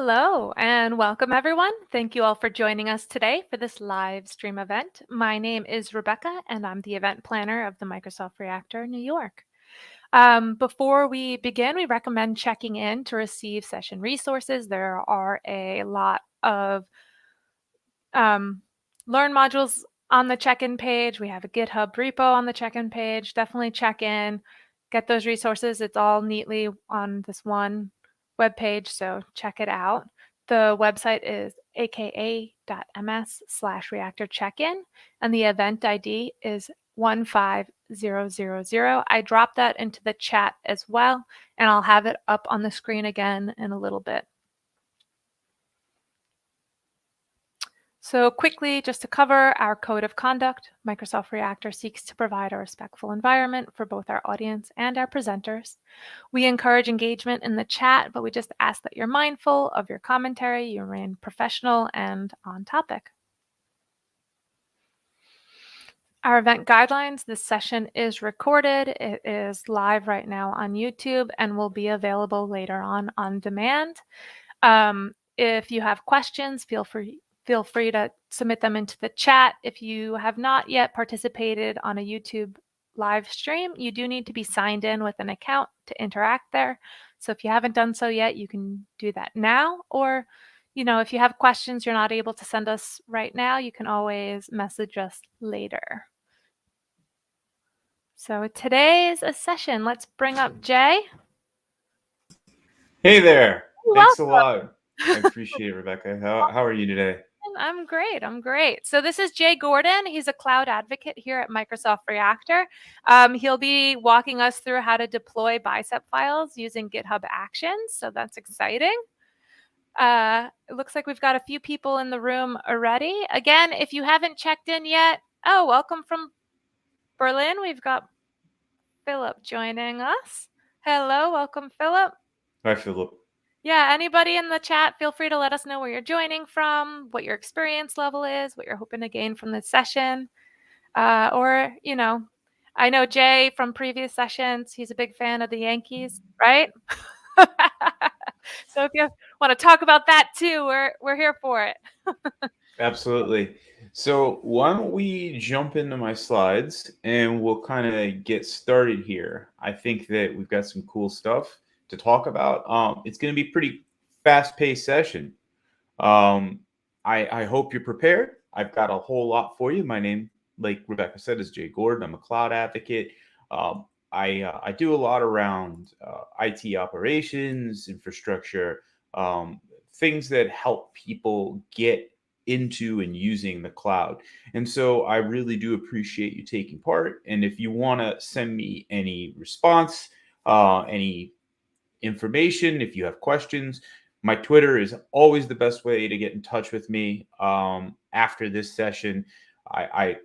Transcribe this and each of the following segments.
Hello and welcome everyone. Thank you all for joining us today for this live stream event. My name is Rebecca and I'm the event planner of the Microsoft Reactor New York. Before we begin, we recommend checking in to receive session resources. There are a lot of Learn modules on the check-in page. We have a GitHub repo on the check-in page. Definitely check in, get those resources. It's all neatly on this one web page, so check it out. The website is aka.ms/reactor check-in, and the event ID is 15000. I dropped that into the chat as well, and I'll have it up on the screen again in a little bit. So quickly, just to cover our code of conduct, Microsoft Reactor seeks to provide a respectful environment for both our audience and our presenters. We encourage engagement in the chat, but we just ask that you're mindful of your commentary, you remain professional and on topic. Our event guidelines, this session is recorded. It is live right now on YouTube and will be available later on demand. If you have questions, feel free to submit them into the chat. If you have not yet participated on a YouTube live stream, you do need to be signed in with an account to interact there. So if you haven't done so yet, you can do that now. Or, if you have questions you're not able to send us right now, you can always message us later. So today's a session. Let's bring up Jay. Hey there. Thanks a Welcome. lot. I appreciate it, Rebecca. How are you today? I'm great. So this is Jay Gordon. He's a cloud advocate here at Microsoft Reactor. He'll be walking us through how to deploy Bicep files using GitHub Actions. So that's exciting. It looks like we've got a few people in the room already. Again, if you haven't checked in yet, welcome from Berlin. We've got Philip joining us. Hello, welcome, Philip. Hi, Philip. Yeah, anybody in the chat, feel free to let us know where you're joining from, what your experience level is, what you're hoping to gain from this session. Or, I know Jay from previous sessions, he's a big fan of the Yankees, right? So if you want to talk about that too, we're here for it. Absolutely. So why don't we jump into my slides and we'll kind of get started here. I think that we've got some cool stuff to talk about. It's going to be a pretty fast-paced session. I hope you're prepared. I've got a whole lot for you. My name, like Rebecca said, is Jay Gordon. I'm a cloud advocate. I do a lot around IT operations, infrastructure, things that help people get into and using the cloud. And so I really do appreciate you taking part. And if you want to send me any response, any information, if you have questions, my Twitter is always the best way to get in touch with me. After this session, I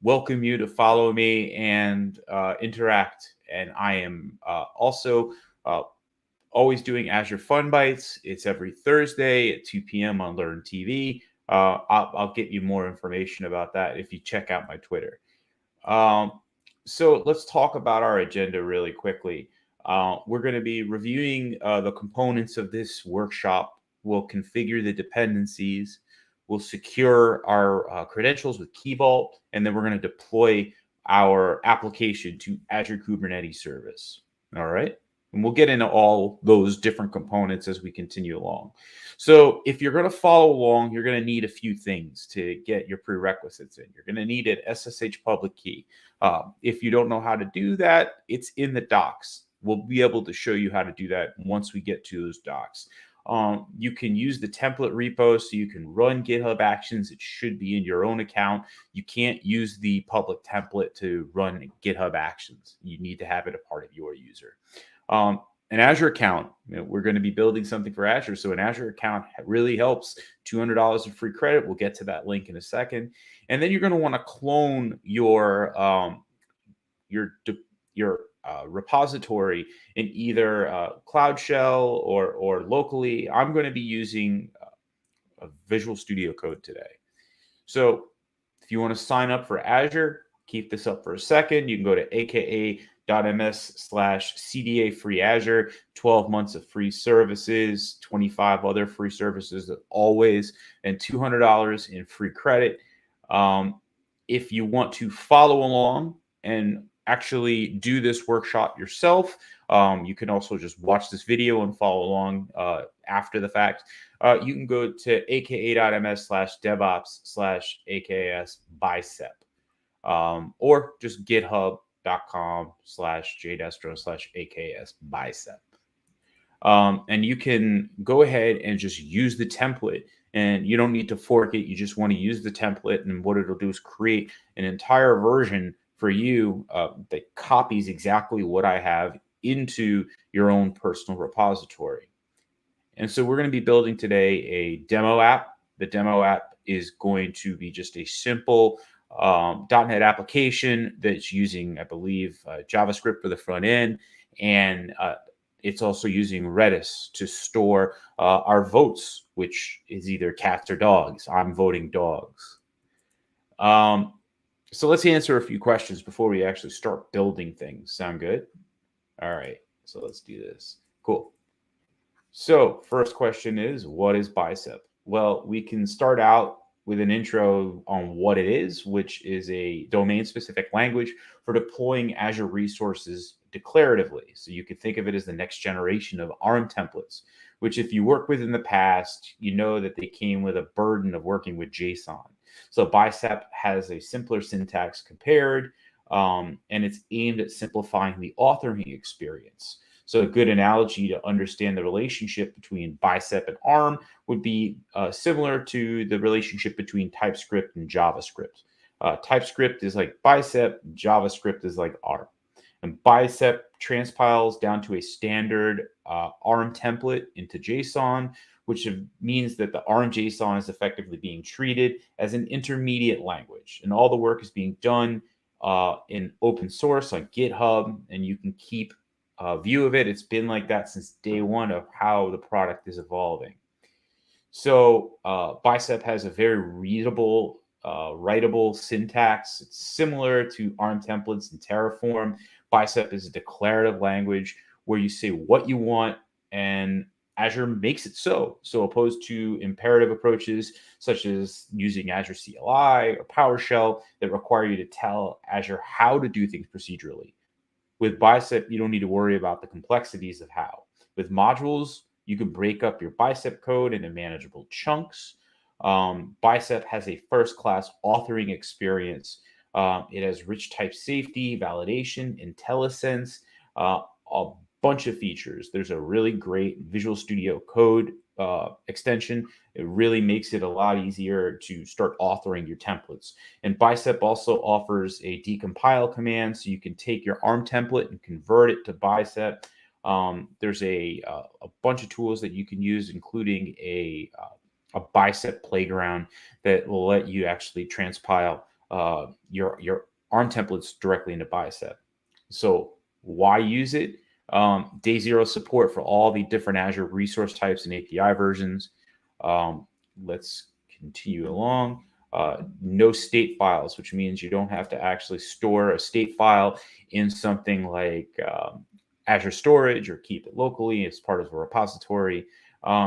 welcome you to follow me and interact. And I am also always doing Azure Fun Bites. It's every Thursday at 2 p.m. on Learn TV. I'll get you more information about that if you check out my Twitter. So let's talk about our agenda really quickly. We're going to be reviewing the components of this workshop. We'll configure the dependencies. We'll secure our credentials with Key Vault, and then we're going to deploy our application to Azure Kubernetes service. All right. And we'll get into all those different components as we continue along. So if you're going to follow along, you're going to need a few things to get your prerequisites in. You're going to need an SSH public key. If you don't know how to do that, it's in the docs. We'll be able to show you how to do that once we get to those docs. You can use the template repo so you can run GitHub Actions. It should be in your own account. You can't use the public template to run GitHub Actions. You need to have it a part of your user. An Azure account, we're going to be building something for Azure. So an Azure account really helps. $200 of free credit. We'll get to that link in a second. And then you're going to want to clone your repository in either Cloud Shell or locally. I'm going to be using a Visual Studio Code today. So if you want to sign up for Azure, keep this up for a second. You can go to github.ms/CDA free Azure, 12 months of free services, 25 other free services always, and $200 in free credit. If you want to follow along and actually do this workshop yourself, you can also just watch this video and follow along after the fact. You can go to aka.ms/devops/AKS Bicep, or just github.com/jdestro/AKS Bicep. And you can go ahead and just use the template, and you don't need to fork it. You just want to use the template, and what it'll do is create an entire version for you that copies exactly what I have into your own personal repository. And so we're going to be building today a demo app. The demo app is going to be just a simple .NET application that's using, I believe, JavaScript for the front end, and it's also using Redis to store our votes, which is either cats or dogs. I'm voting dogs. So let's answer a few questions before we actually start building things. Sound good? All right, so let's do this. Cool. So first question is, what is Bicep? Well, we can start out with an intro on what it is, which is a domain-specific language for deploying Azure resources declaratively. So you could think of it as the next generation of ARM templates, which if you work with in the past, you know that they came with a burden of working with JSON. So Bicep has a simpler syntax compared, and it's aimed at simplifying the authoring experience. So a good analogy to understand the relationship between Bicep and ARM would be similar to the relationship between TypeScript and JavaScript. TypeScript is like Bicep, JavaScript is like ARM. And Bicep transpiles down to a standard ARM template into JSON, which means that the ARM JSON is effectively being treated as an intermediate language. And all the work is being done in open source on GitHub, and you can keep view of it. It's been like that since day one of how the product is evolving. So Bicep has a very readable, writable syntax. It's similar to ARM templates and Terraform. Bicep is a declarative language where you say what you want and Azure makes it so. So opposed to imperative approaches such as using Azure CLI or PowerShell that require you to tell Azure how to do things procedurally. With Bicep, you don't need to worry about the complexities of how. With modules, you can break up your Bicep code into manageable chunks. Bicep has a first-class authoring experience. It has rich type safety, validation, IntelliSense, a bunch of features. There's a really great Visual Studio Code extension. It really makes it a lot easier to start authoring your templates. And Bicep also offers a decompile command, so you can take your ARM template and convert it to Bicep. There's a bunch of tools that you can use, including a Bicep playground that will let you actually transpile your ARM templates directly into Bicep. So why use it? Day zero support for all the different Azure resource types and API versions. Let's continue along. No state files, which means you don't have to actually store a state file in something like Azure Storage or keep it locally as part of a repository.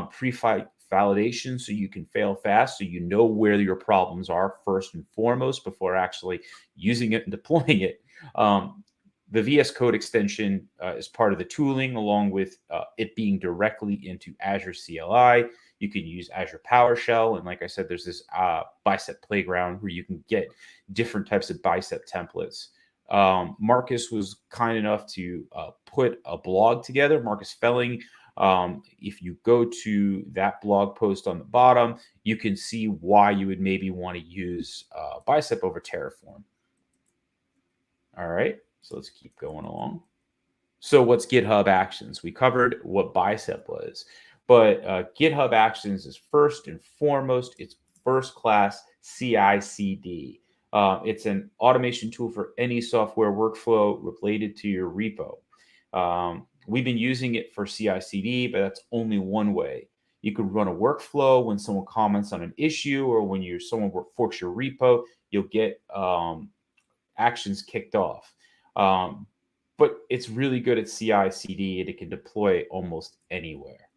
Pre-fight validation, so you can fail fast, so you know where your problems are first and foremost before actually using it and deploying it. The VS Code extension is part of the tooling, along with it being directly into Azure CLI. You can use Azure PowerShell. And like I said, there's this Bicep playground where you can get different types of Bicep templates. Marcus was kind enough to put a blog together, Marcus Felling. If you go to that blog post on the bottom, you can see why you would maybe want to use Bicep over Terraform. All right. So let's keep going along. So what's GitHub Actions? We covered what Bicep was, but GitHub Actions is first and foremost, it's first-class CI/CD. It's an automation tool for any software workflow related to your repo. We've been using it for CI/CD, but that's only one way. You could run a workflow when someone comments on an issue, or when someone forks your repo, you'll get actions kicked off. but it's really good at CI/CD, and it can deploy almost anywhere.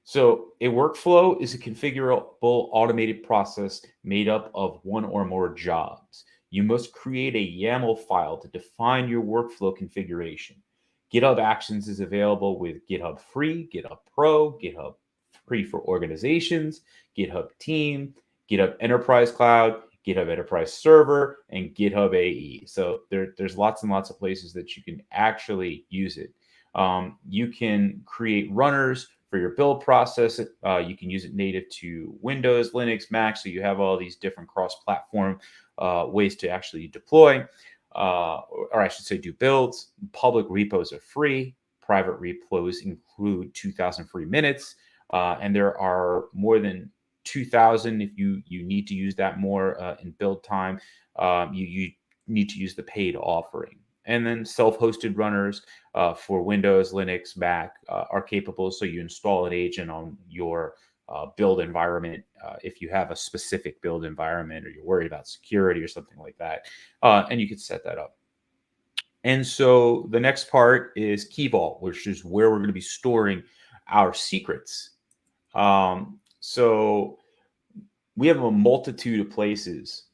So a workflow is a configurable automated process made up of one or more jobs. You must create a YAML file to define your workflow configuration. GitHub Actions is available with GitHub Free, GitHub Pro, GitHub Free for Organizations, GitHub Team, GitHub Enterprise Cloud, GitHub Enterprise Server, and GitHub AE. So there's lots and lots of places that you can actually use it. You can create runners for your build process. You can use it native to Windows, Linux, Mac. So you have all these different cross-platform ways to actually deploy, or I should say do builds. Public repos are free. Private repos include 2,000 free minutes. And there are more than 2,000 if you need to use that more in build time. You need to use the paid offering. And then self-hosted runners for Windows, Linux, Mac are capable. So you install an agent on your build environment if you have a specific build environment or you're worried about security or something like that. And you can set that up. And so the next part is Key Vault, which is where we're going to be storing our secrets. So we have a multitude of places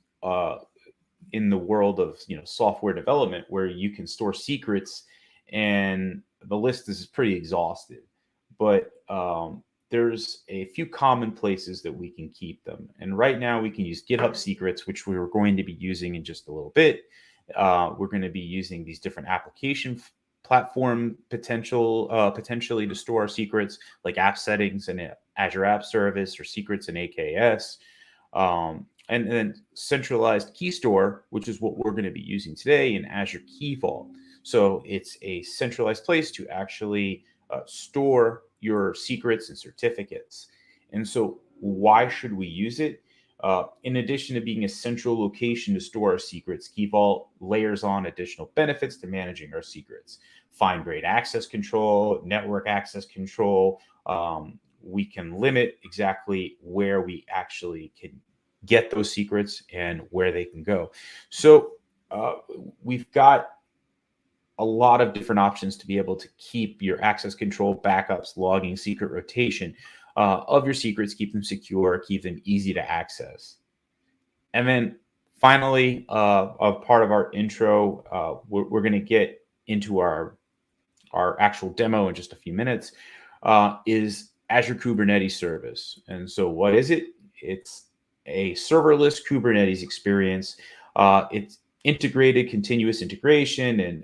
in the world of software development where you can store secrets, and the list is pretty exhaustive, but there's a few common places that we can keep them. And right now we can use GitHub Secrets, which we were going to be using in just a little bit. We're going to be using these different application platform potentially to store our secrets, like app settings and Azure App Service, or secrets in AKS. And then centralized key store, which is what we're going to be using today in Azure Key Vault. So it's a centralized place to actually store your secrets and certificates. And so why should we use it? In addition to being a central location to store our secrets, Key Vault layers on additional benefits to managing our secrets. Fine-grained access control, network access control. We can limit exactly where we actually can get those secrets and where they can go. So we've got a lot of different options to be able to keep your access control, backups, logging, secret rotation of your secrets, keep them secure, keep them easy to access. And then finally, a part of our intro, we're going to get into our actual demo in just a few minutes, is Azure Kubernetes Service. And so what is it? It's a serverless Kubernetes experience. It's integrated continuous integration and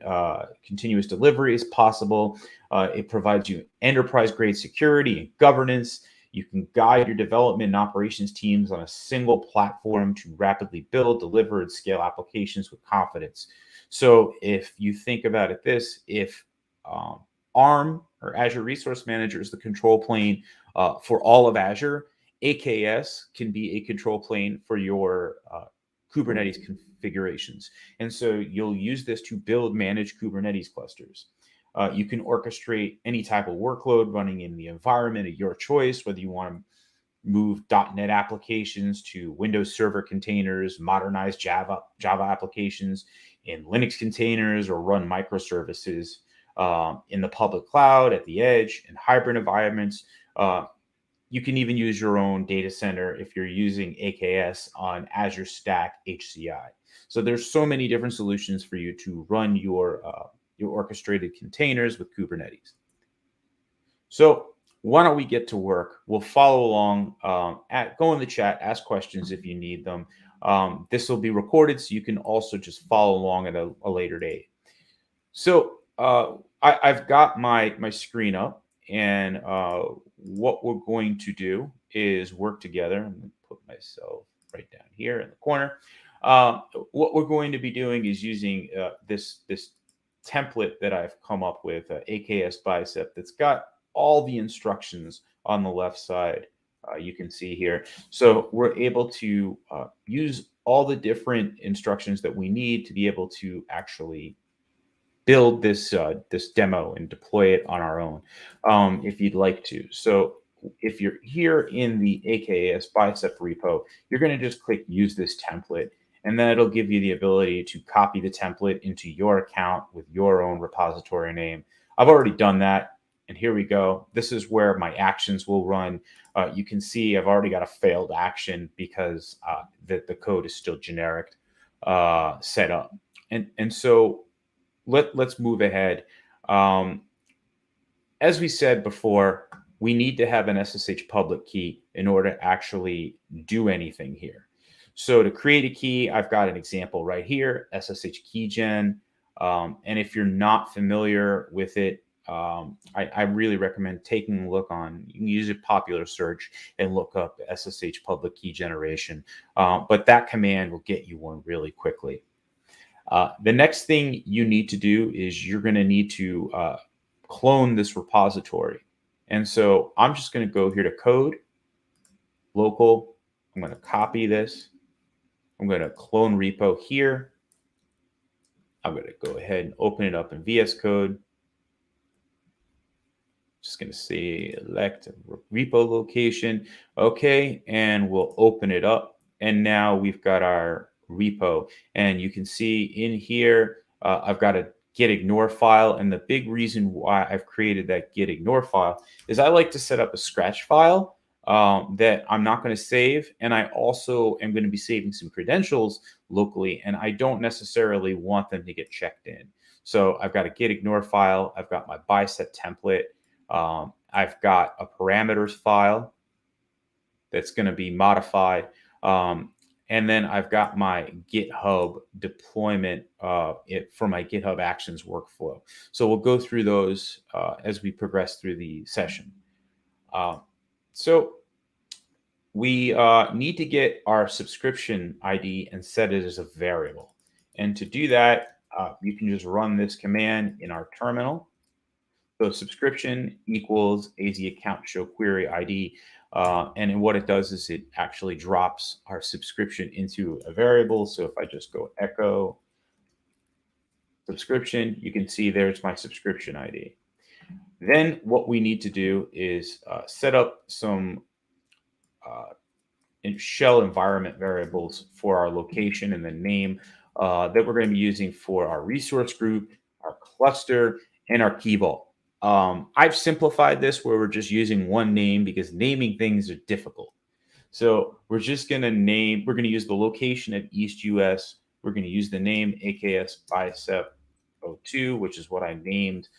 continuous delivery is possible. It provides you enterprise-grade security and governance. You can guide your development and operations teams on a single platform to rapidly build, deliver, and scale applications with confidence. So if you think about it if ARM, or Azure Resource Manager, is the control plane for all of Azure, AKS can be a control plane for your Kubernetes configurations. And so you'll use this to build, manage Kubernetes clusters. You can orchestrate any type of workload running in the environment of your choice, whether you want to move .NET applications to Windows Server containers, modernize Java applications in Linux containers, or run microservices in the public cloud, at the edge, in hybrid environments. You can even use your own data center if you're using AKS on Azure Stack HCI. So there's so many different solutions for you to run your orchestrated containers with Kubernetes. So why don't we get to work? We'll follow along. Go in the chat, ask questions if you need them. This will be recorded, so you can also just follow along at a later date. So I've got my screen up, and what we're going to do is work together. I'm going to put myself right down here in the corner. What we're going to be doing is using this template that I've come up with, AKS Bicep, that's got all the instructions on the left side. You can see here. So we're able to use all the different instructions that we need to be able to actually build this demo and deploy it on our own, if you'd like to. So if you're here in the AKS Bicep repo, you're going to just click use this template, And then it'll give you the ability to copy the template into your account with your own repository name. I've already done that. And here we go. This is where my actions will run. You can see I've already got a failed action because the code is still generic set up. And so let's move ahead. As we said before, we need to have an SSH public key in order to actually do anything here. So to create a key, I've got an example right here, SSH keygen. And if you're not familiar with it, I really recommend taking a look on, you can use a popular search and look up SSH public key generation. But that command will get you one really quickly. The next thing you need to do is you're going to need to clone this repository. And so I'm just going to go here to code, local. I'm going to copy this. I'm going to clone repo here. I'm going to go ahead and open it up in VS Code. Just going to say elect repo location. Okay, and we'll open it up. And now we've got our repo. And you can see in here, I've got a git ignore file. And the big reason why I've created that git ignore file is I like to set up a scratch file that I'm not going to save. And I also am going to be saving some credentials locally. And I don't necessarily want them to get checked in. So I've got a git ignore file. I've got my Bicep template. I've got a parameters file that's going to be modified. And then I've got my GitHub deployment for my GitHub Actions workflow. So we'll go through those as we progress through the session. So we need to get our subscription ID and set it as a variable. And to do that, you can just run this command in our terminal. So subscription equals AZ account show query ID. And what it does is it actually drops our subscription into a variable. So if I just go echo subscription, you can see there's my subscription ID. Then what we need to do is set up some shell environment variables for our location and the name that we're going to be using for our resource group, our cluster, and our key vault. I've simplified this where we're just using one name because naming things are difficult. So we're just going to we're going to use the location of East US. We're going to use the name AKS Bicep 02, which is what I named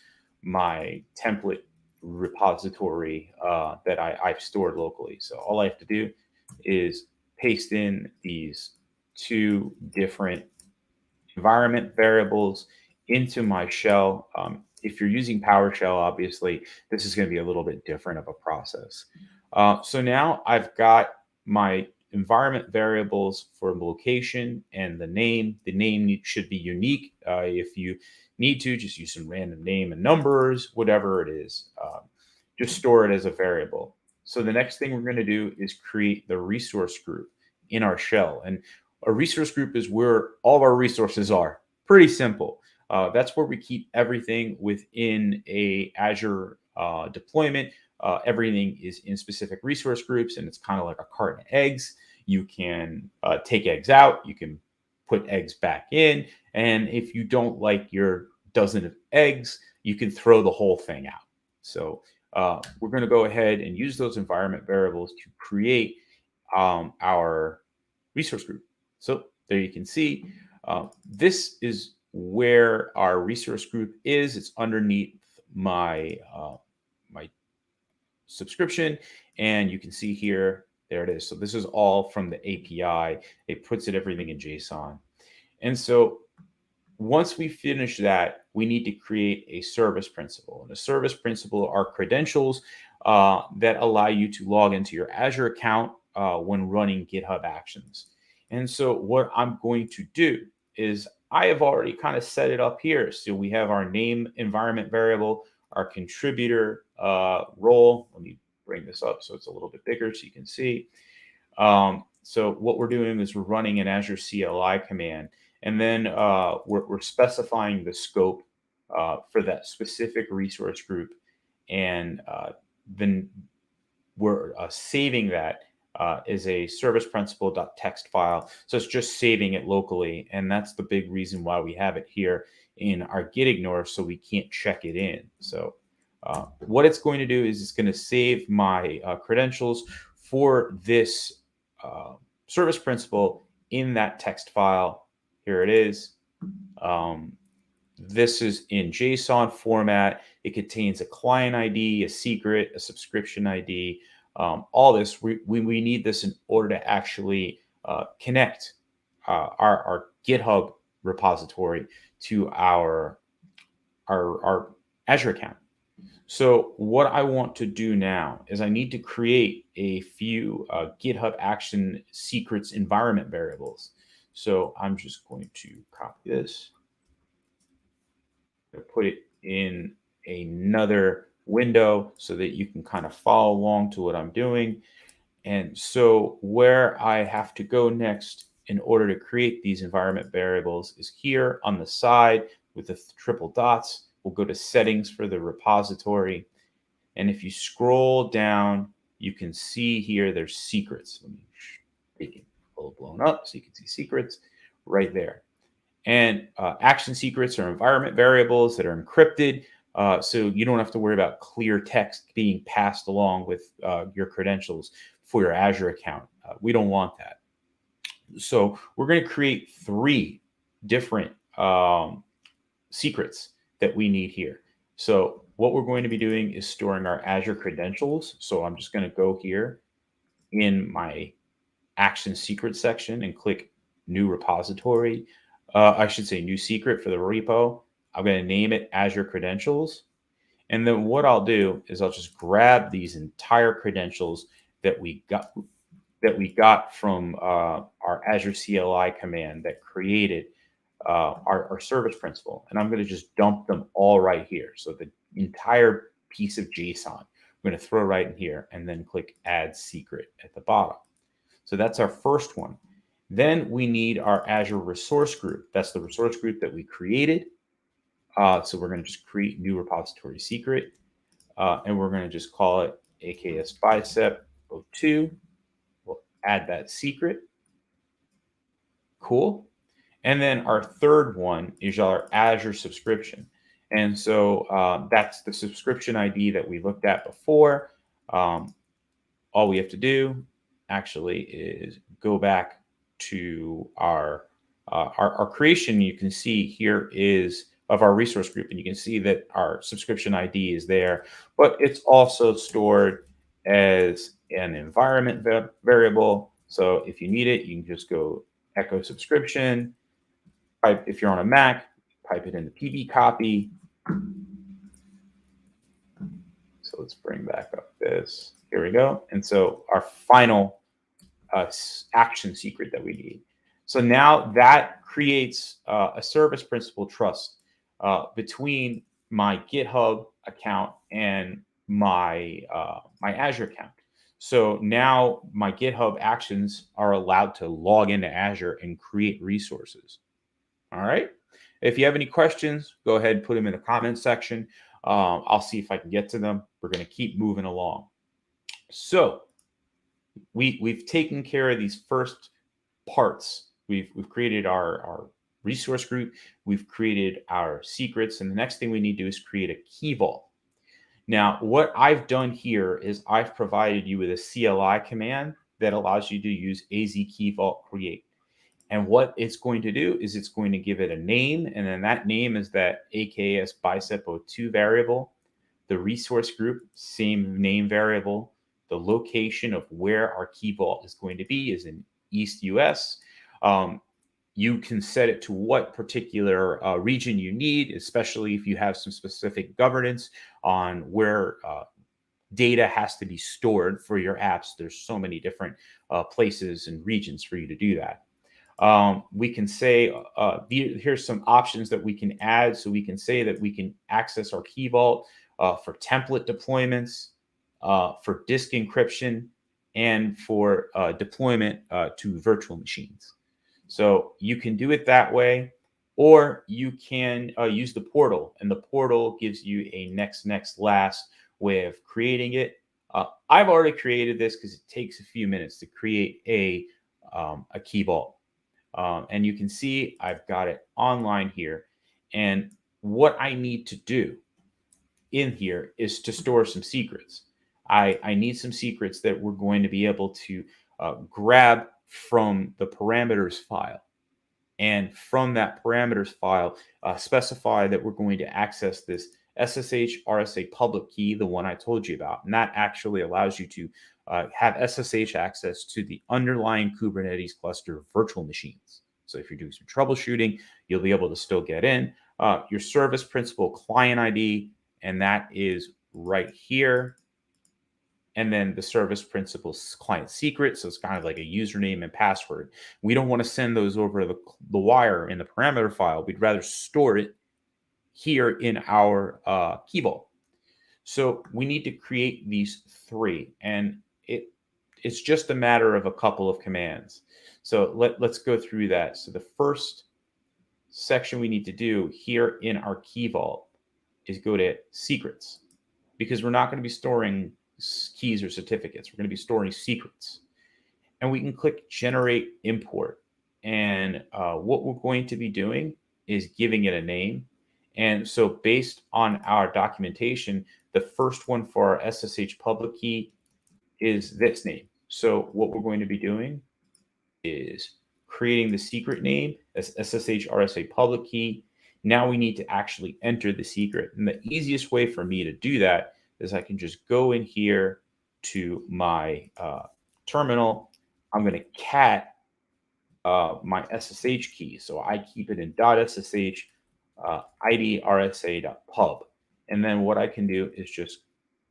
my template repository that I've stored locally. So all I have to do is paste in these two different environment variables into my shell. If you're using PowerShell, obviously, this is going to be a little bit different of a process. So now I've got my environment variables for location and the name. The name should be unique. If you need to, just use some random name and numbers, whatever it is. Just store it as a variable. So the next thing we're going to do is create the resource group in our shell. And a resource group is where all of our resources are. Pretty simple. That's where we keep everything within a Azure deployment. Everything is in specific resource groups, and it's kind of like a carton of eggs. You can take eggs out. You can put eggs back in. And if you don't like your dozen of eggs, you can throw the whole thing out. So we're going to go ahead and use those environment variables to create our resource group. So there you can see this is where our resource group is. It's underneath my my subscription, and you can see here, there it is. So this is all from the API. It puts everything in JSON. And so once we finish that, we need to create a service principal. And a service principal are credentials that allow you to log into your Azure account when running GitHub Actions. And so what I'm going to do is I have already kind of set it up here. So we have our name environment variable, our contributor role. Let me bring this up so it's a little bit bigger so you can see. So what we're doing is we're running an Azure CLI command, and then we're specifying the scope for that specific resource group, and then we're saving that is a service principal.txt file. So it's just saving it locally. And that's the big reason why we have it here in our git ignore, so we can't check it in. So what it's going to do is it's going to save my credentials for this service principal in that text file. Here it is. This is in JSON format. It contains a client ID, a secret, a subscription ID. All this, we need this in order to actually connect our GitHub repository to our Azure account. So what I want to do now is I need to create a few GitHub Action secrets environment variables. So I'm just going to copy this, put it in another window so that you can kind of follow along to what I'm doing. And so where I have to go next in order to create these environment variables is here on the side with the triple dots. We'll go to settings for the repository. And if you scroll down, you can see here there's secrets. Let me make it a little blown up so you can see secrets right there. And action secrets are environment variables that are encrypted. So you don't have to worry about clear text being passed along with your credentials for your Azure account. We don't want that. So we're going to create 3 different secrets that we need here. So what we're going to be doing is storing our Azure credentials. So I'm just going to go here in my action secret section and click new repository. I should say new secret for the repo. I'm going to name it Azure Credentials. And then what I'll do is I'll just grab these entire credentials that we got from our Azure CLI command that created our service principal. And I'm going to just dump them all right here. So the entire piece of JSON, I'm going to throw right in here and then click add secret at the bottom. So that's our first one. Then we need our Azure resource group. That's the resource group that we created. So we're going to just create new repository secret. And we're going to just call it AKS Bicep 02. We'll add that secret. Cool. And then our third one is our Azure subscription. And so that's the subscription ID that we looked at before. All we have to do actually is go back to our creation. You can see here is of our resource group, and you can see that our subscription ID is there, but it's also stored as an environment variable. So if you need it, you can just go echo subscription. If you're on a Mac, pipe it in the PB copy. So let's bring back up this. Here we go. And so our final action secret that we need. So now that creates a service principal trust between my GitHub account and my my Azure account. So now my GitHub actions are allowed to log into Azure and create resources. All right. If you have any questions, go ahead and put them in the comment section. I'll see if I can get to them. We're going to keep moving along. So we've taken care of these first parts. We've created our resource group. We've created our secrets. And the next thing we need to do is create a key vault. Now, what I've done here is I've provided you with a CLI command that allows you to use AZ Key Vault create. And what it's going to do is it's going to give it a name. And then that name is that AKS Bicep 02 variable. The resource group, same name variable. The location of where our key vault is going to be is in East US. You can set it to what particular region you need, especially if you have some specific governance on where data has to be stored for your apps. There's so many different places and regions for you to do that. We can say, here's some options that we can add. So we can say that we can access our key vault for template deployments, for disk encryption, and for deployment to virtual machines. So you can do it that way, or you can use the portal, and the portal gives you a next, last way of creating it. I've already created this because it takes a few minutes to create a key vault. And you can see I've got it online here. And what I need to do in here is to store some secrets. I need some secrets that we're going to be able to grab from the parameters file. And from that parameters file, specify that we're going to access this SSH RSA public key, the one I told you about. And that actually allows you to have SSH access to the underlying Kubernetes cluster virtual machines. So if you're doing some troubleshooting, you'll be able to still get in. Your service principal client ID, and that is right here. And then the service principal client secret. So it's kind of like a username and password. We don't want to send those over the wire in the parameter file. We'd rather store it here in our key vault. So we need to create these three, and it's just a matter of a couple of commands. So let's go through that. So the first section we need to do here in our key vault is go to secrets, because we're not going to be storing keys or certificates. We're going to be storing secrets. And we can click generate import. And what we're going to be doing is giving it a name. And so based on our documentation, the first one for our SSH public key is this name. So what we're going to be doing is creating the secret name as SSH RSA public key. Now we need to actually enter the secret. And the easiest way for me to do that is I can just go in here to my terminal. I'm going to cat my SSH key. So I keep it in .ssh id rsa.pub. And then what I can do is just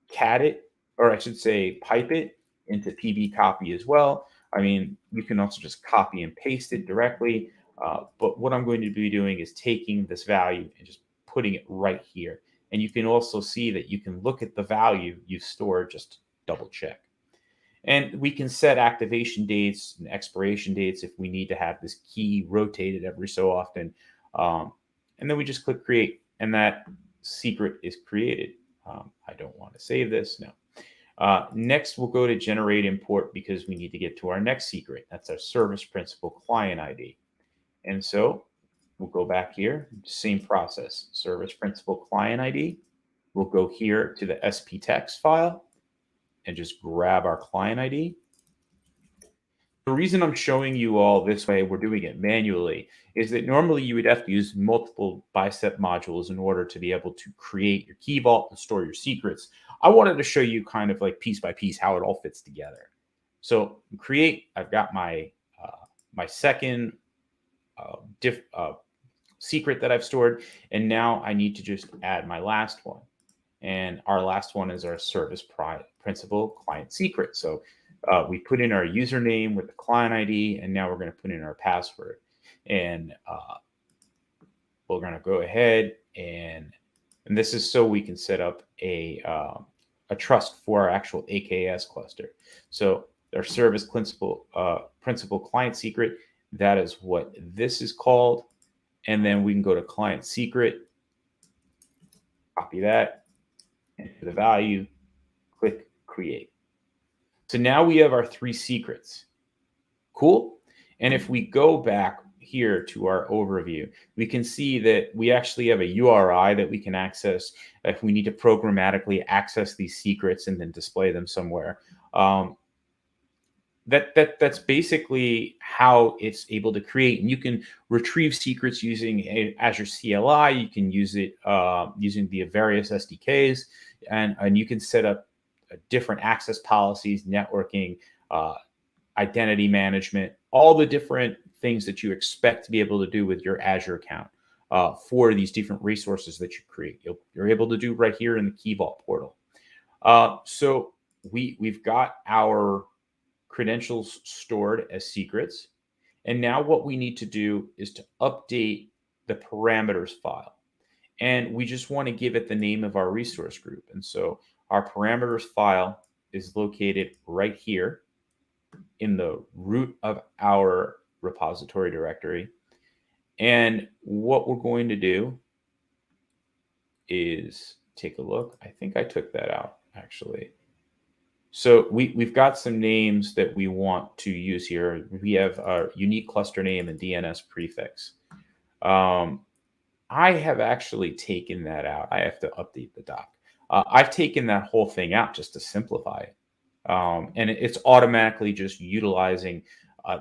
cat it, or I should say pipe it into pb copy as well. I mean, you can also just copy and paste it directly. But what I'm going to be doing is taking this value and just putting it right here. And you can also see that you can look at the value you've stored, just to double check. And we can set activation dates and expiration dates if we need to have this key rotated every so often. And then we just click create, and that secret is created. I don't want to save this. No. Next, we'll go to generate import, because we need to get to our next secret. That's our service principal client ID. And so we'll go back here, same process, service principal client ID. We'll go here to the SPText file and just grab our client ID. The reason I'm showing you all this way, we're doing it manually, is that normally you would have to use multiple Bicep modules in order to be able to create your key vault and store your secrets. I wanted to show you kind of like piece by piece how it all fits together. So create, I've got my my second secret that I've stored, and now I need to just add my last one. And our last one is our service principal client secret. So we put in our username with the client ID, and now we're going to put in our password. And we're going to go ahead and this is so we can set up a trust for our actual AKS cluster. So our service principal client secret, that is what this is called. And then we can go to client secret, copy that, enter the value, click create. So now we have our three secrets. Cool. And if we go back here to our overview, we can see that we actually have a URI that we can access if we need to programmatically access these secrets and then display them somewhere. That's basically how it's able to create. And you can retrieve secrets using Azure CLI. You can use it using the various SDKs, and you can set up different access policies, networking, identity management, all the different things that you expect to be able to do with your Azure account for these different resources that you create. You're able to do right here in the Key Vault portal. So we've got our credentials stored as secrets. And now what we need to do is to update the parameters file. And we just want to give it the name of our resource group. And so our parameters file is located right here in the root of our repository directory. And what we're going to do is take a look. I think I took that out, actually. So we've got some names that we want to use here. We have a unique cluster name and DNS prefix. I have actually taken that out. I have to update the doc. I've taken that whole thing out just to simplify it. And it's automatically just utilizing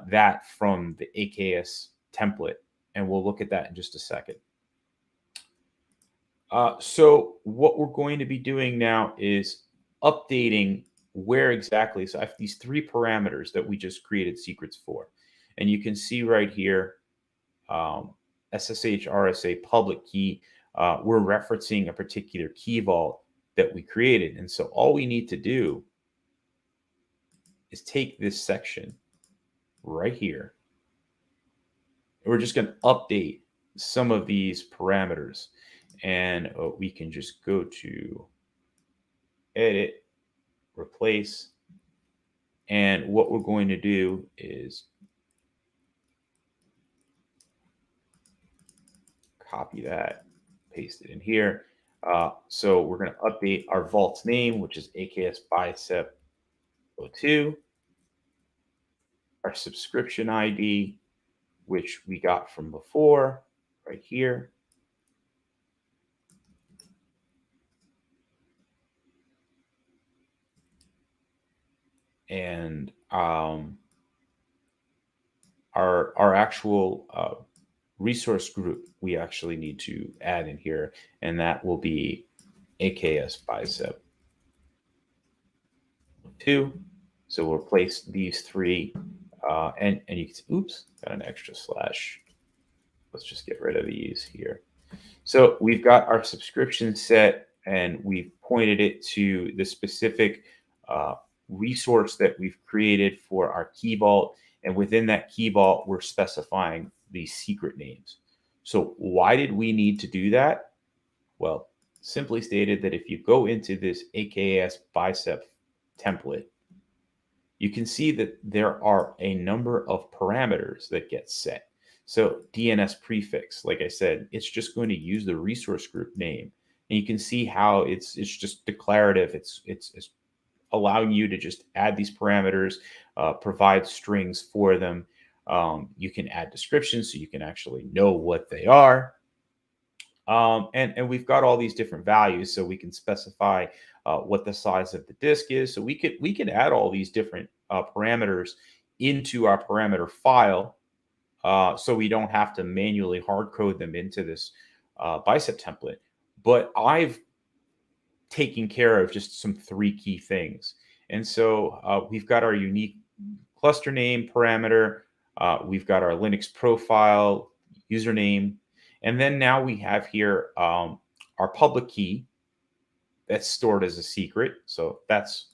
that from the AKS template. And we'll look at that in just a second. So what we're going to be doing now is updating where exactly. So I have these 3 parameters that we just created secrets for. And you can see right here, SSH RSA public key, we're referencing a particular key vault that we created. And so all we need to do is take this section right here. And we're just going to update some of these parameters. And we can just go to edit, replace. And what we're going to do is copy that, paste it in here. So we're going to update our vault's name, which is AKS Bicep 02. Our subscription ID, which we got from before, right here. And our actual resource group we actually need to add in here, and that will be AKS Bicep 2. So we'll replace these 3, and you can see, oops, got an extra slash. Let's just get rid of these here. So we've got our subscription set, and we've pointed it to the specific resource that we've created for our key vault. And within that key vault, we're specifying these secret names. So why did we need to do that? Well, simply stated that if you go into this AKS Bicep template, you can see that there are a number of parameters that get set. So DNS prefix, like I said, it's just going to use the resource group name. And you can see how it's just declarative. It's allowing you to just add these parameters, provide strings for them. You can add descriptions so you can actually know what they are. And we've got all these different values, so we can specify what the size of the disk is. So we could add all these different parameters into our parameter file, so we don't have to manually hard code them into this Bicep template. But I've taken care of just some 3 key things. And so we've got our unique cluster name parameter. We've got our Linux profile, username. And then now we have here our public key that's stored as a secret. So that's,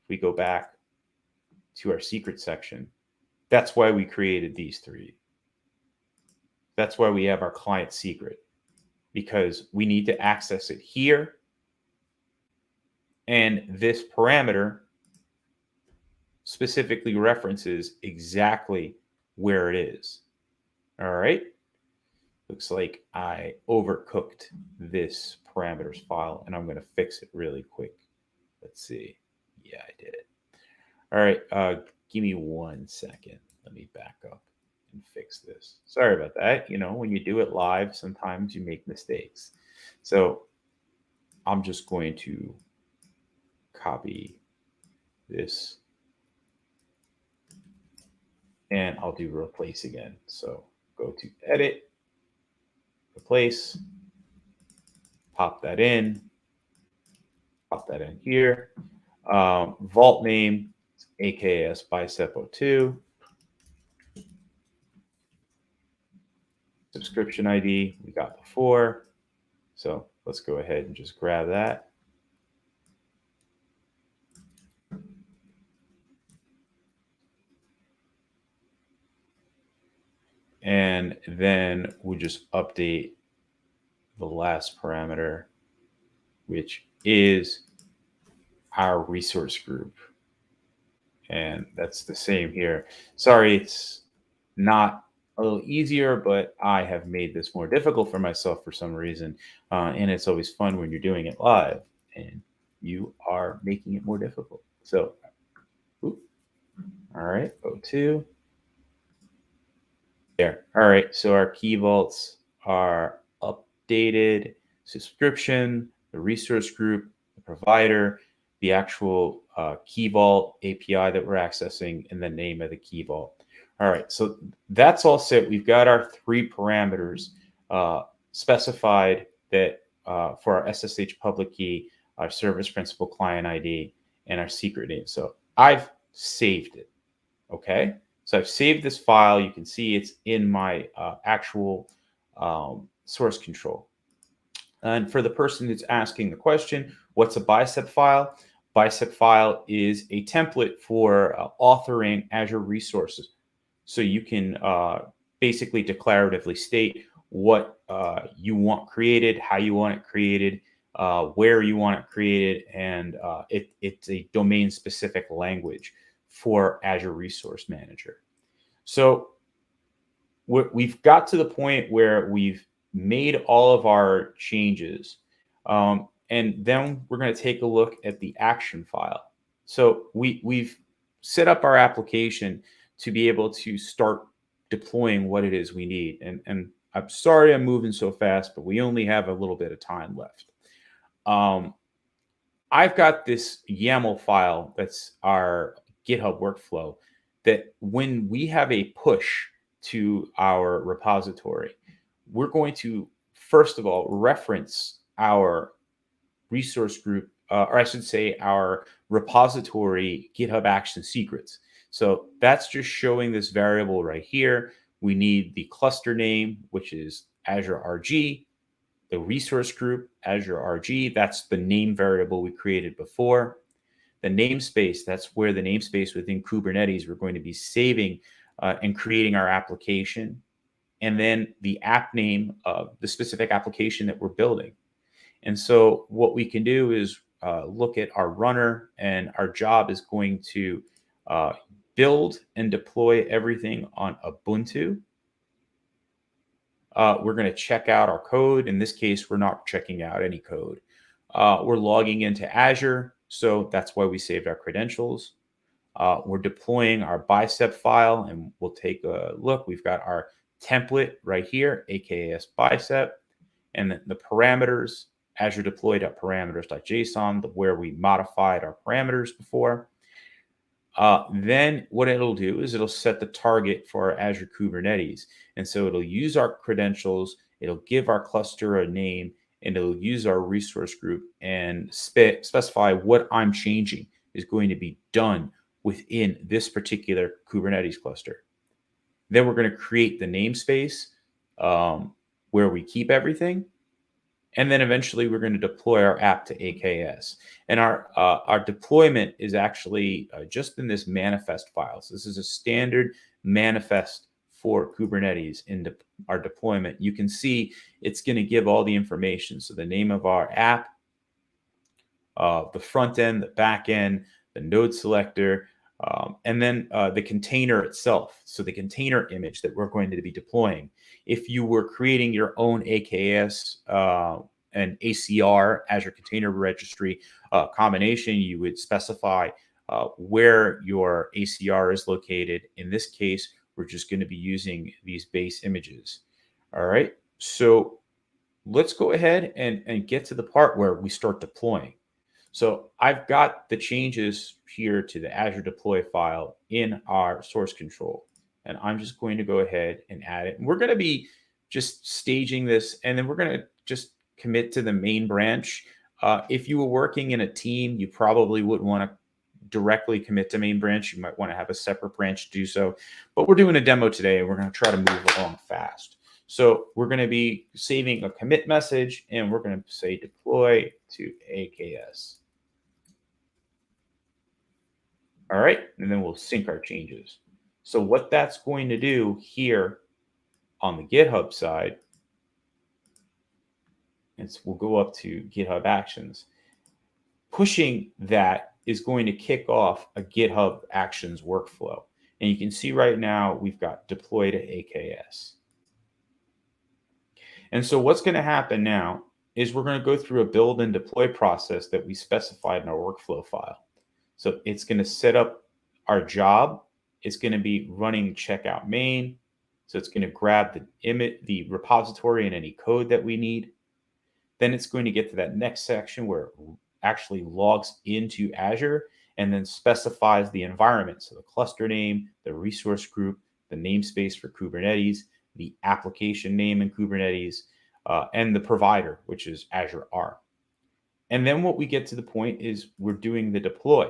if we go back to our secret section, that's why we created these 3. That's why we have our client secret, because we need to access it here. And this parameter specifically references exactly where it is. All right. Looks like I overcooked this parameters file, and I'm going to fix it really quick. Let's see. Yeah, I did it. All right. Give me 1 second. Let me back up and fix this. Sorry about that. You know, when you do it live, sometimes you make mistakes. So I'm just going to copy this, and I'll do replace again. So go to edit, replace, pop that in here. Vault name, AKS Bicep 02. Subscription ID we got before. So let's go ahead and just grab that. And then we'll just update the last parameter, which is our resource group. And that's the same here. Sorry, it's not a little easier, but I have made this more difficult for myself for some reason. And it's always fun when you're doing it live and you are making it more difficult. So, all right, O2. There. All right. So our key vaults are updated: subscription, the resource group, the provider, the actual key vault API that we're accessing, and the name of the key vault. All right. So that's all set. We've got our 3 parameters specified that for our SSH public key, our service principal client ID, and our secret name. So I've saved it. Okay. So I've saved this file. You can see it's in my actual source control. And for the person that's asking the question, what's a Bicep file? Bicep file is a template for authoring Azure resources. So you can basically declaratively state what you want created, how you want it created, where you want it created, and it's a domain-specific language for Azure Resource Manager. So we've got to the point where we've made all of our changes. And then we're going to take a look at the action file. So we've set up our application to be able to start deploying what it is we need. And I'm sorry I'm moving so fast, but we only have a little bit of time left. I've got this YAML file that's our GitHub workflow that when we have a push to our repository, we're going to, first of all, reference our resource group, or I should say our repository GitHub Actions secrets. So that's just showing this variable right here. We need the cluster name, which is Azure RG, the resource group, Azure RG, that's the name variable we created before. The namespace, that's where the namespace within Kubernetes we're going to be saving and creating our application. And then the app name of the specific application that we're building. And so what we can do is look at our runner, and our job is going to build and deploy everything on Ubuntu. We're going to check out our code. In this case, we're not checking out any code. We're logging into Azure, so that's why we saved our credentials. We're deploying our Bicep file, and we'll take a look. We've got our template right here, AKS Bicep, and the parameters, Azure deploy.parameters.json, where we modified our parameters before. Then what it'll do is it'll set the target for our Azure Kubernetes. And so it'll use our credentials, it'll give our cluster a name, and it'll use our resource group and specify what I'm changing is going to be done within this particular Kubernetes cluster. Then we're going to create the namespace where we keep everything. And then eventually we're going to deploy our app to AKS. And our deployment is actually just in this manifest file. So this is a standard manifest for Kubernetes in our deployment. You can see it's going to give all the information. So the name of our app, the front end, the back end, the node selector, and then the container itself. So the container image that we're going to be deploying. If you were creating your own AKS and ACR, Azure Container Registry combination, you would specify where your ACR is located. In this case, we're just going to be using these base images. All right. So let's go ahead and get to the part where we start deploying. So I've got the changes here to the Azure deploy file in our source control, and I'm just going to go ahead and add it. And we're going to be just staging this, and then we're going to just commit to the main branch. If you were working in a team, you probably wouldn't want to directly commit to main branch. You might want to have a separate branch to do so. But we're doing a demo today, and we're going to try to move along fast. So we're going to be saving a commit message, and we're going to say deploy to AKS. All right, and then we'll sync our changes. So what that's going to do here on the GitHub side is we'll go up to GitHub Actions. Pushing that is going to kick off a GitHub Actions workflow. And you can see right now we've got deploy to AKS. And so what's going to happen now is we're going to go through a build and deploy process that we specified in our workflow file. So it's going to set up our job. It's going to be running checkout main. So it's going to grab the repository and any code that we need. Then it's going to get to that next section where it actually logs into Azure and then specifies the environment. So the cluster name, the resource group, the namespace for Kubernetes, the application name in Kubernetes, and the provider, which is Azure R. And then what we get to the point is we're doing the deploy.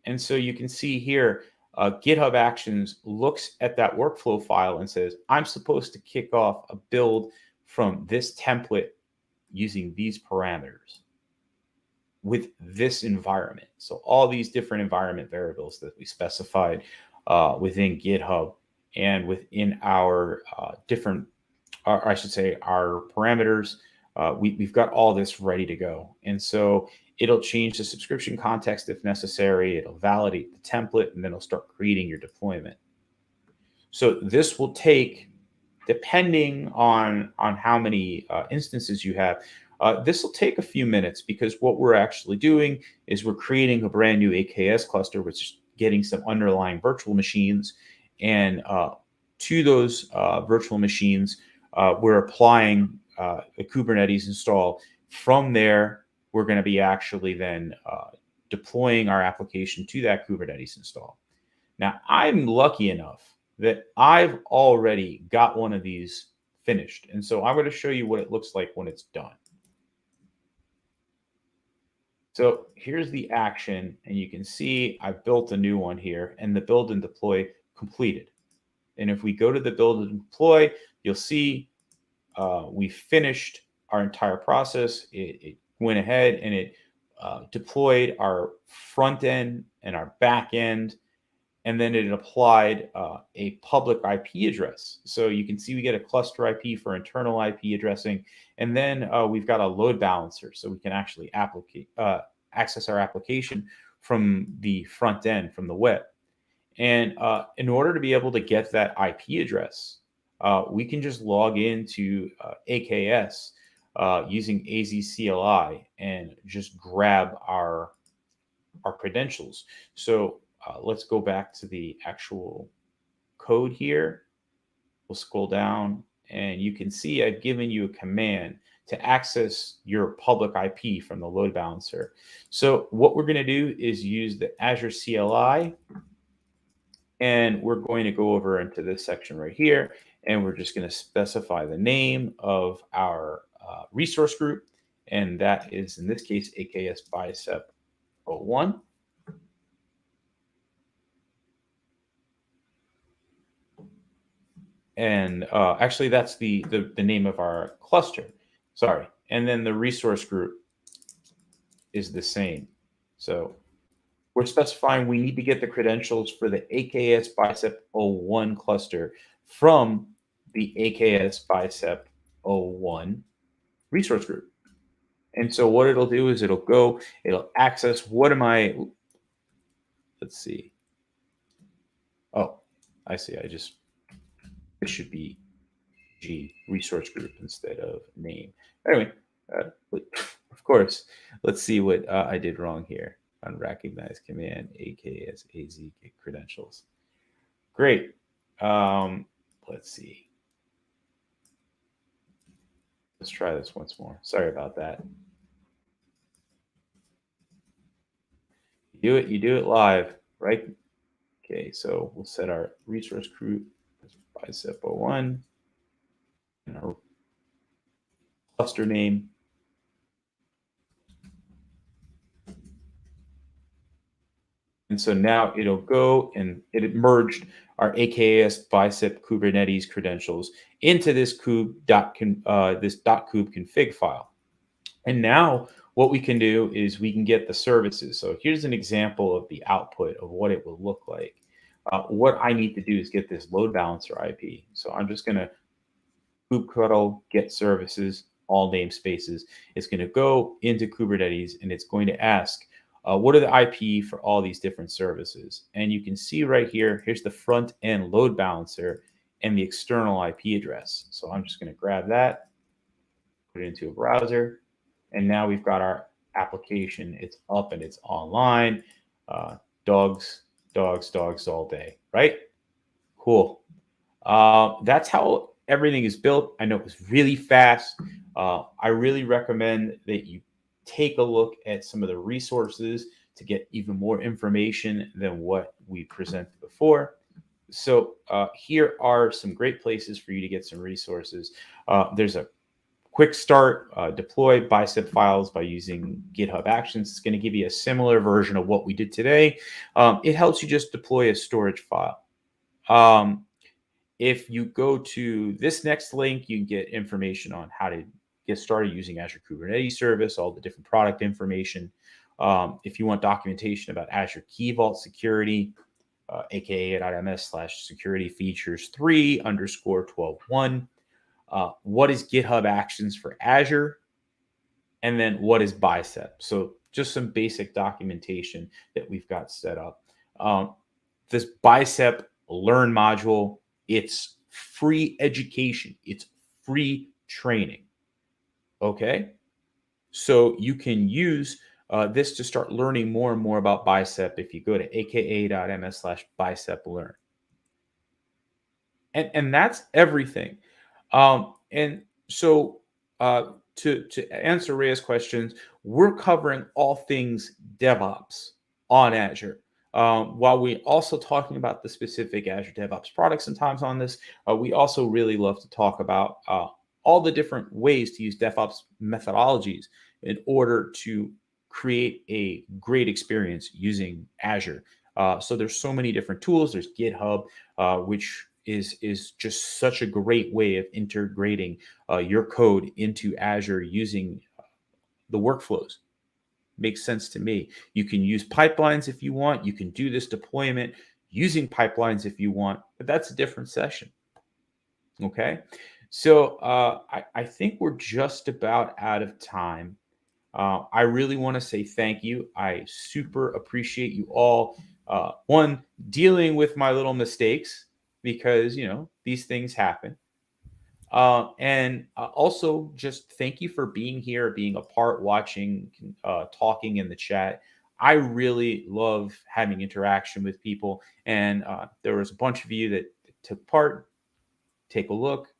And so you can see here, GitHub Actions looks at that workflow file and says, I'm supposed to kick off a build from this template using these parameters with this environment. So all these different environment variables that we specified within GitHub and within our or I should say our parameters, we've got all this ready to go. And so it'll change the subscription context if necessary. It'll validate the template, and then it'll start creating your deployment. So this will take, depending on how many instances you have, this will take a few minutes, because what we're actually doing is we're creating a brand new AKS cluster, which is getting some underlying virtual machines. And to those virtual machines, we're applying a Kubernetes install. From there, we're going to be actually then deploying our application to that Kubernetes install. Now, I'm lucky enough that I've already got one of these finished. And so I'm going to show you what it looks like when it's done. So here's the action, and you can see I've built a new one here, and the build and deploy completed. And if we go to the build and deploy, you'll see we finished our entire process. It went ahead and it deployed our front end and our back end, and then it applied a public IP address. So you can see we get a cluster IP for internal IP addressing, and then we've got a load balancer, so we can actually access our application from the front end, from the web. And in order to be able to get that IP address, we can just log into AKS using AZCLI and just grab our credentials. So let's go back to the actual code here. We'll scroll down, and you can see I've given you a command to access your public IP from the load balancer. So what we're going to do is use the Azure CLI, and we're going to go over into this section right here, and we're just going to specify the name of our resource group, and that is, in this case, AKS Bicep 01. And actually, that's the name of our cluster. Sorry. And then the resource group is the same. So we're specifying we need to get the credentials for the AKS Bicep 01 cluster from the AKS Bicep 01 resource group. And so what it'll do is it'll access let's see. Oh, I see. It should be G, resource group, instead of name. Anyway, of course, let's see what I did wrong here. Unrecognized command, AKS AZ get credentials. Great. Let's see. Let's try this once more. Sorry about that. You do it live, right? Okay, so we'll set our resource group as Bicep 01 and our cluster name. And so now it'll go and it merged our AKS Bicep Kubernetes credentials into this .kube config file. And now what we can do is we can get the services. So here's an example of the output of what it will look like. What I need to do is get this load balancer IP. So I'm just going to kubectl get services, all namespaces. It's going to go into Kubernetes, and it's going to ask, what are the IP for all these different services? And you can see right here, here's the front end load balancer and the external IP address. So I'm just going to grab that, put it into a browser, and now we've got our application. It's up and it's online. Dogs, dogs, dogs all day, right? Cool. That's how everything is built. I know it was really fast. I really recommend that you take a look at some of the resources to get even more information than what we presented before. So here are some great places for you to get some resources. There's a quick start, deploy bicep files by using GitHub Actions. It's going to give you a similar version of what we did today. It helps you just deploy a storage file. If you go to this next link, you can get information on how to get started using Azure Kubernetes service, all the different product information. If you want documentation about Azure Key Vault security, aka.ms/security features 3_12.1. What is GitHub Actions for Azure? And then what is Bicep? So just some basic documentation that we've got set up. This Bicep Learn module, it's free education. It's free training. Okay? So you can use this to start learning more and more about Bicep if you go to aka.ms/bicep learn. And that's everything. And so to answer Rhea's questions, we're covering all things DevOps on Azure. While we also talking about the specific Azure DevOps products sometimes on this, we also really love to talk about all the different ways to use DevOps methodologies in order to create a great experience using Azure. So there's so many different tools. There's GitHub, which is just such a great way of integrating your code into Azure using the workflows. Makes sense to me. You can use pipelines if you want. You can do this deployment using pipelines if you want, but that's a different session. Okay. So I think we're just about out of time. I really want to say thank you. I super appreciate you all. One, dealing with my little mistakes because, these things happen. And also just thank you for being here, being a part, watching, talking in the chat. I really love having interaction with people. And there was a bunch of you that took part. Take a look,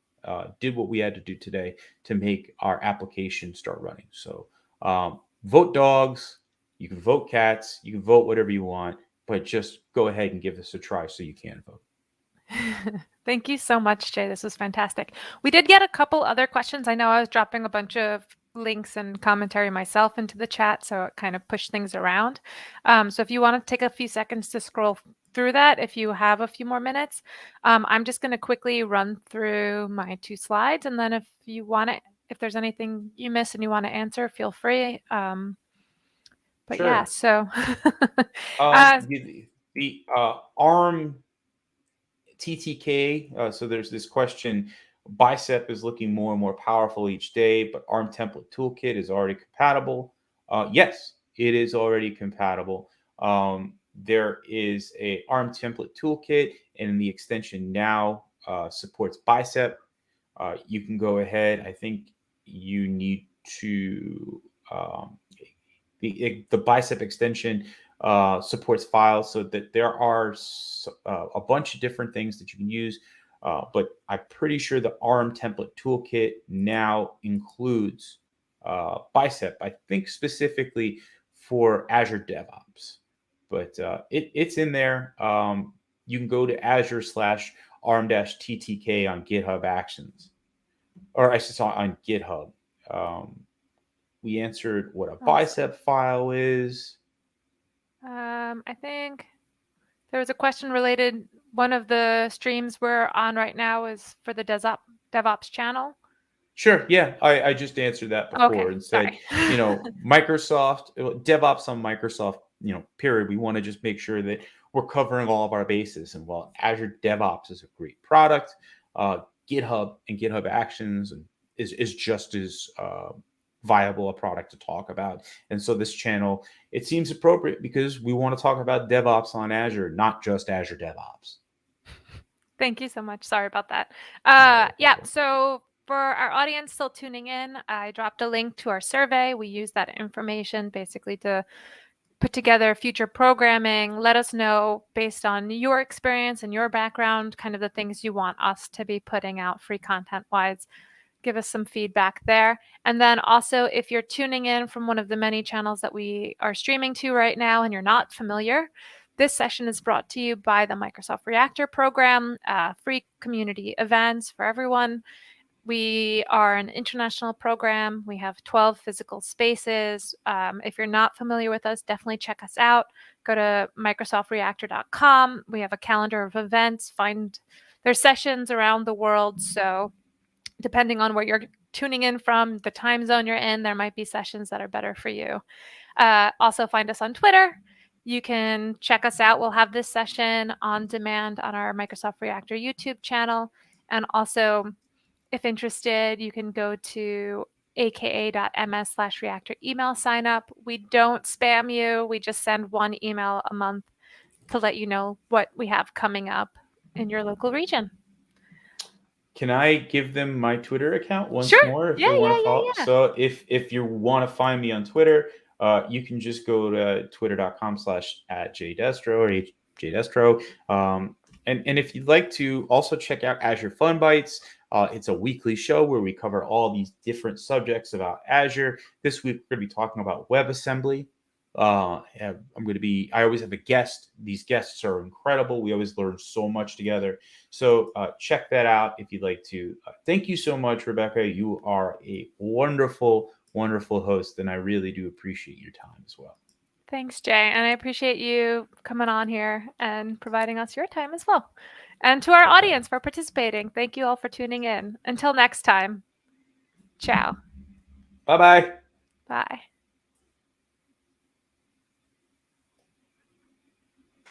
did what we had to do today to make our application start running. So vote dogs, you can vote cats, you can vote whatever you want, but just go ahead and give this a try so you can vote. Thank you so much, Jay. This was fantastic. We did get a couple other questions. I know I was dropping a bunch of links and commentary myself into the chat, so it kind of pushed things around. So if you want to take a few seconds to scroll through that, if you have a few more minutes, I'm just going to quickly run through my 2 slides, and then if you want to, if there's anything you miss and you want to answer, feel free. But Sure. yeah, so the ARM TTK. So there's this question. Bicep is looking more and more powerful each day, but ARM template toolkit is already compatible. Yes, it is already compatible. There is a ARM template toolkit, and the extension now supports Bicep. You can go ahead. I think you need to the Bicep extension supports files, so that there are a bunch of different things that you can use. But I'm pretty sure the ARM template toolkit now includes Bicep. I think specifically for Azure DevOps, but it's in there. You can go to Azure/ARM-TTK on GitHub Actions, or I should say on GitHub. We answered what a Bicep file is. I think there was a question related. One of the streams we're on right now is for the DevOps channel. Sure. Yeah, I just answered that before and said, Microsoft DevOps on Microsoft, period. We want to just make sure that we're covering all of our bases. And while Azure DevOps is a great product, GitHub and GitHub Actions is just as viable a product to talk about. And so this channel, it seems appropriate because we want to talk about DevOps on Azure, not just Azure DevOps. Thank you so much. Sorry about that. Yeah, so for our audience still tuning in, I dropped a link to our survey. We use that information basically to put together future programming. Let us know based on your experience and your background, kind of the things you want us to be putting out free content-wise. Give us some feedback there. And then also, if you're tuning in from one of the many channels that we are streaming to right now and you're not familiar, this session is brought to you by the Microsoft Reactor program, free community events for everyone. We are an international program. We have 12 physical spaces. If you're not familiar with us, definitely check us out. Go to microsoftreactor.com. We have a calendar of events. There's sessions around the world. So depending on where you're tuning in from, the time zone you're in, there might be sessions that are better for you. Also find us on Twitter. You can check us out. We'll have this session on demand on our Microsoft Reactor YouTube channel. And also, if interested, you can go to aka.ms/reactor email sign up. We don't spam you. We just send one email a month to let you know what we have coming up in your local region. Can I give them my Twitter account once Sure. more if Yeah, they want to yeah, follow? yeah. So if you want to find me on Twitter, you can just go to twitter.com/@jdestro or jdestro. And if you'd like to also check out Azure Fun Bites, it's a weekly show where we cover all these different subjects about Azure. This week we're going to be talking about WebAssembly. I always have a guest. These guests are incredible. We always learn so much together. So check that out if you'd like to. Thank you so much, Rebecca. You are a wonderful, wonderful host, and I really do appreciate your time as well. Thanks, Jay. And I appreciate you coming on here and providing us your time as well. And to our audience for participating, thank you all for tuning in. Until next time, ciao. Bye-bye. Bye.